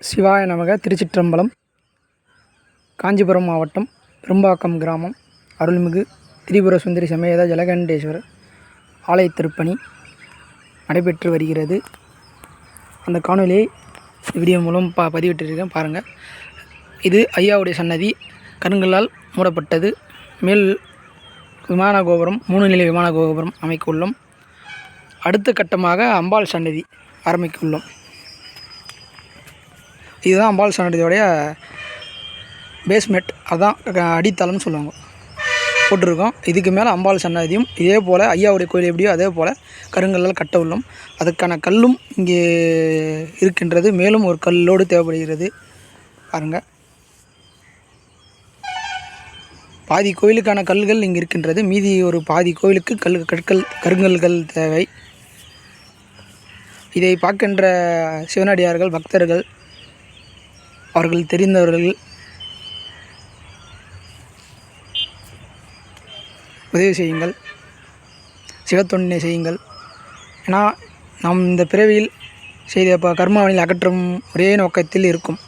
சிவாய நமக. திருச்சிற்றம்பலம். காஞ்சிபுரம் மாவட்டம் பெரும்பாக்கம் கிராமம் அருள்மிகு திரிபுர சுந்தரி சமேத ஜலகண்டேஸ்வரர் ஆலய திருப்பணி நடைபெற்று வருகிறது. அந்த காணொலியை வீடியோ மூலம் பதிவிட்டிருக்கேன், பாருங்கள். இது ஐயாவுடைய சன்னதி, கருங்கல்லால் மூடப்பட்டது. மேல் விமான கோபுரம், 3 நிலை விமான கோபுரம் அமைக்க உள்ளோம். அடுத்த கட்டமாக அம்பாள் சன்னதி ஆரம்பிக்க உள்ளோம். இதுதான் அம்பாள் சன்னதியோடைய பேஸ்மெண்ட், அதுதான் அடித்தளம்னு சொல்லுவாங்க, போட்டிருக்கோம். இதுக்கு மேலே அம்பாள் சன்னதியும் இதே போல் ஐயாவுடைய கோயில் எப்படியோ அதே போல் கருங்கல்லால் கட்ட உள்ளோம். அதுக்கான கல்லும் இங்கே இருக்கின்றது. மேலும் ஒரு கல்லோடு தேவைப்படுகிறது, பாருங்கள். பாதி கோயிலுக்கான கல்கள் இங்கே இருக்கின்றது. மீதி ஒரு பாதி கோயிலுக்கு கருங்கல்கள் தேவை. இதை பார்க்கின்ற சிவனடியார்கள், பக்தர்கள், அவர்கள் தெரிந்தவர்கள் உதவி செய்யுங்கள், சிவத்தொண்டினை செய்யுங்கள். ஏன்னா நாம் இந்த பிறவியில் செய்த கர்மாவனில் அகற்றும் ஒரே நோக்கத்தில் இருக்கும்.